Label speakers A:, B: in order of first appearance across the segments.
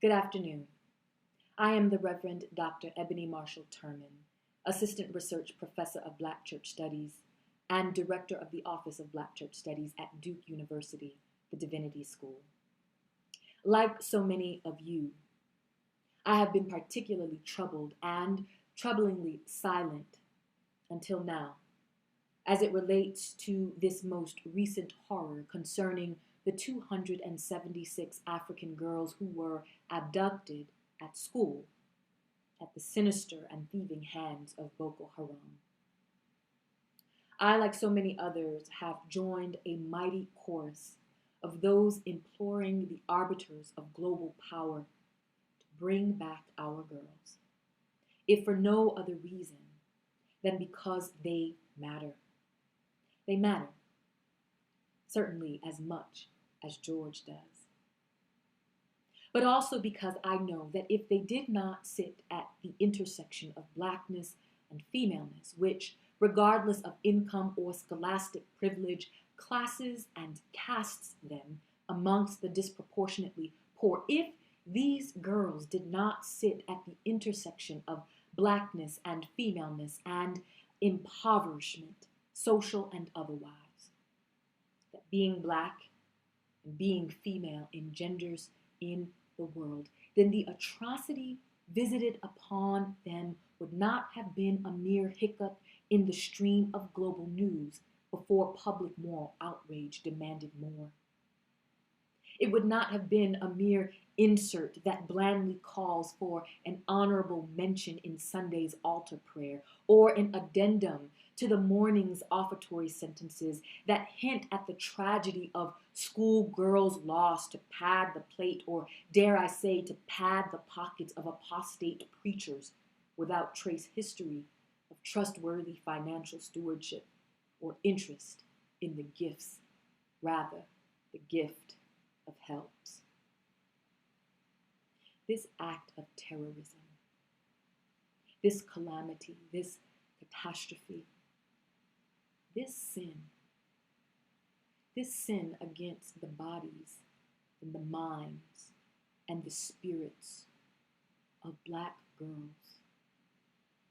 A: Good afternoon. I am the Reverend Dr. Eboni Marshall Turman, Assistant Research Professor of Black Church Studies and Director of the Office of Black Church Studies at Duke University, the Divinity School. Like so many of you, I have been particularly troubled and troublingly silent until now, as it relates to this most recent horror concerning the 276 African girls who were abducted at school at the sinister and thieving hands of Boko Haram. I, like so many others, have joined a mighty chorus of those imploring the arbiters of global power to bring back our girls, if for no other reason than because they matter. They matter, certainly as much as George does. But also because I know that if they did not sit at the intersection of blackness and femaleness, which, regardless of income or scholastic privilege, classes and casts them amongst the disproportionately poor, if these girls did not sit at the intersection of blackness and femaleness and impoverishment, social and otherwise, that being black and being female engenders in the world, then the atrocity visited upon them would not have been a mere hiccup in the stream of global news before public moral outrage demanded more. It would not have been a mere insert that blandly calls for an honorable mention in Sunday's altar prayer, or an addendum to the morning's offertory sentences that hint at the tragedy of schoolgirls lost to pad the plate, or dare I say, to pad the pockets of apostate preachers without trace history of trustworthy financial stewardship or interest in the gifts, rather the gift of helps. This act of terrorism, this calamity, this catastrophe, this sin against the bodies and the minds and the spirits of black girls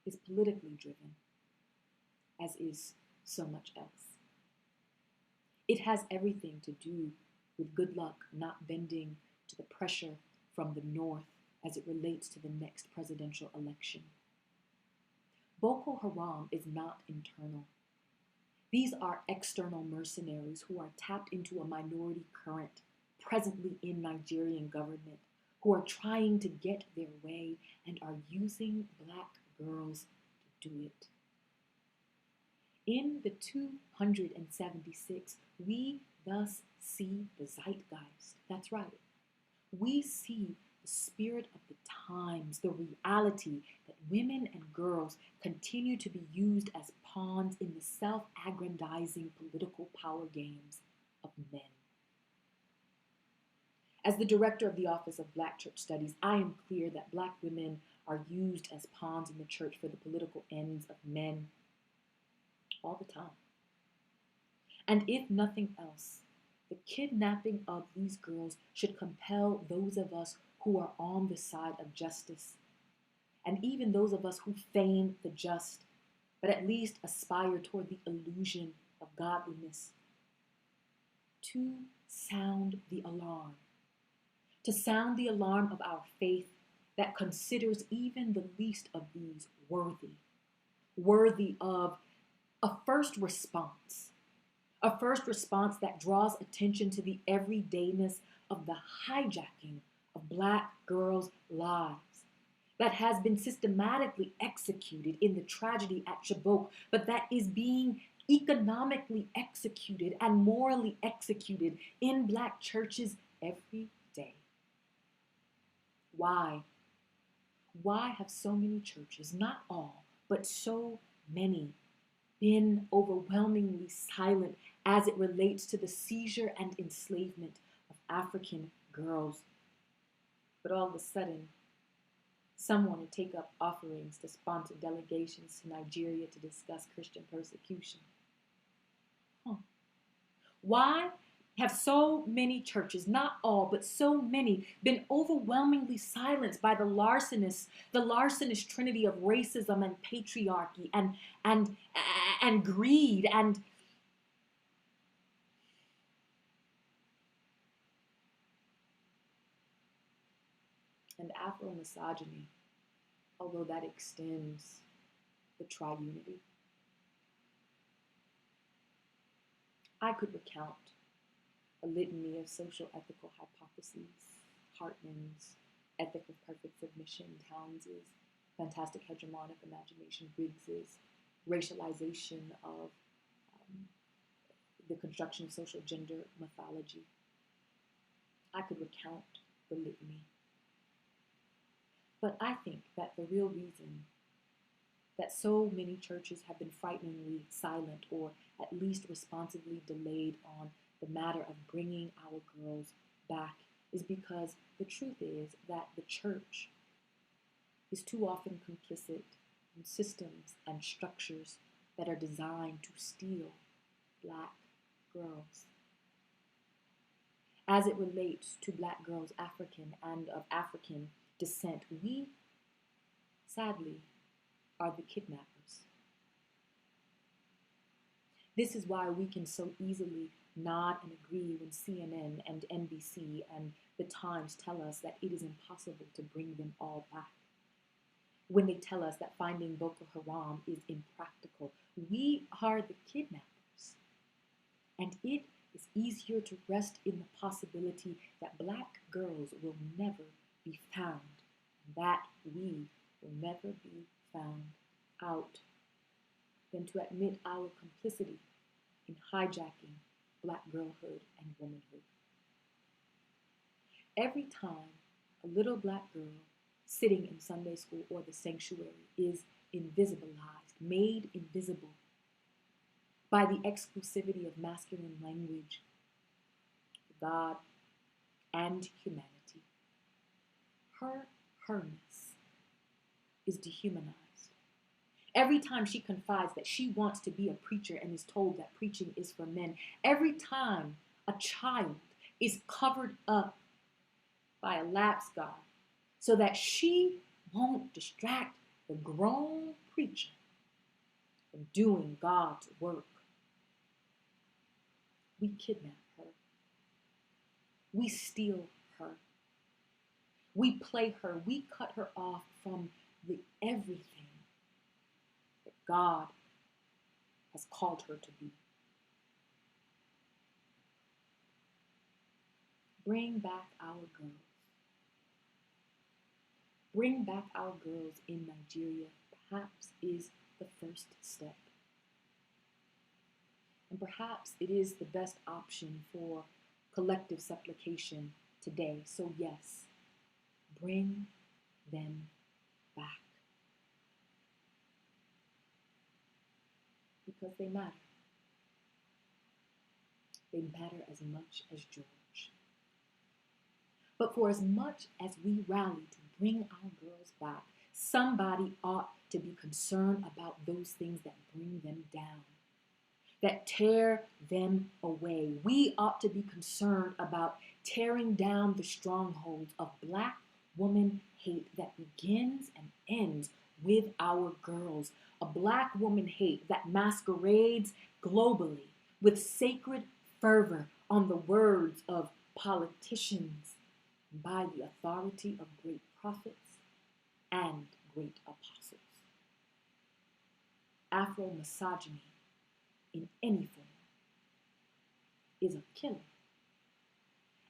A: is politically driven, as is so much else. It has everything to do with good luck not bending to the pressure from the North as it relates to the next presidential election. Boko Haram is not internal. These are external mercenaries who are tapped into a minority current presently in Nigerian government, who are trying to get their way and are using black girls to do it. In the 276, we thus see the zeitgeist. That's right. We see the spirit of the times, the reality that women and girls continue to be used as pawns in the self-aggrandizing political power games of men. As the director of the Office of Black Church Studies, I am clear that black women are used as pawns in the church for the political ends of men all the time. And if nothing else, the kidnapping of these girls should compel those of us who are on the side of justice, and even those of us who feign the just, but at least aspire toward the illusion of godliness, to sound the alarm. To sound the alarm of our faith that considers even the least of these worthy of a first response that draws attention to the everydayness of the hijacking of black girls' lives that has been systematically executed in the tragedy at Chibok, but that is being economically executed and morally executed in black churches every day. Why? Why have so many churches, not all, but so many, been overwhelmingly silent as it relates to the seizure and enslavement of African girls? But all of a sudden, some want to take up offerings to sponsor delegations to Nigeria to discuss Christian persecution. Why? have so many churches, not all, but so many, been overwhelmingly silenced by the larcenous trinity of racism and patriarchy and and greed and Afro-misogyny, although that extends the triunity. I could recount a litany of social ethical hypotheses, Hartman's ethic of perfect submission, Towns's fantastic hegemonic imagination, Briggs's racialization of the construction of social gender mythology. I could recount the litany. But I think that the real reason that so many churches have been frighteningly silent or at least responsibly delayed on the matter of bringing our girls back is because the truth is that the church is too often complicit in systems and structures that are designed to steal Black girls. As it relates to Black girls, African and of African descent, we, sadly, are the kidnappers. This is why we can so easily nod and agree when CNN and NBC and the Times tell us that it is impossible to bring them all back. When they tell us that finding Boko Haram is impractical, we are the kidnappers. And it is easier to rest in the possibility that Black girls will never be found, and that we will never be found out, than to admit our complicity in hijacking Black girlhood and womanhood. Every time a little Black girl sitting in Sunday school or the sanctuary is invisibilized, made invisible by the exclusivity of masculine language, God and humanity, her herness is dehumanized. Every time she confides that she wants to be a preacher and is told that preaching is for men, every time a child is covered up by a lapsed God so that she won't distract the grown preacher from doing God's work, we kidnap her. We steal her. We play her. We cut her off from the everything that God has called her to be. Bring back our girls. Bring back our girls in Nigeria, perhaps, is the first step. And perhaps it is the best option for collective supplication today. So yes, bring them back. Because they matter. They matter as much as George. But for as much as we rally to bring our girls back, somebody ought to be concerned about those things that bring them down, that tear them away. We ought to be concerned about tearing down the strongholds of Black woman hate that begins and ends with our girls. A Black woman hate that masquerades globally with sacred fervor on the words of politicians by the authority of great prophets and great apostles. Afro-misogyny in any form is a killer.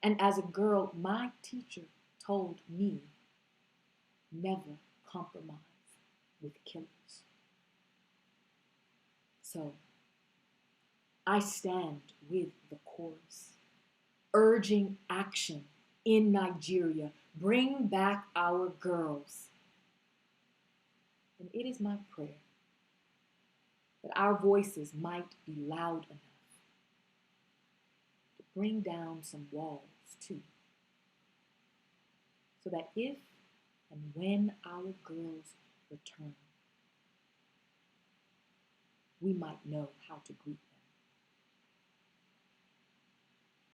A: And as a girl, my teacher told me, never compromise with killers. So I stand with the chorus, urging action in Nigeria. Bring back our girls. And it is my prayer that our voices might be loud enough to bring down some walls too, so that if and when our girls return, we might know how to greet them.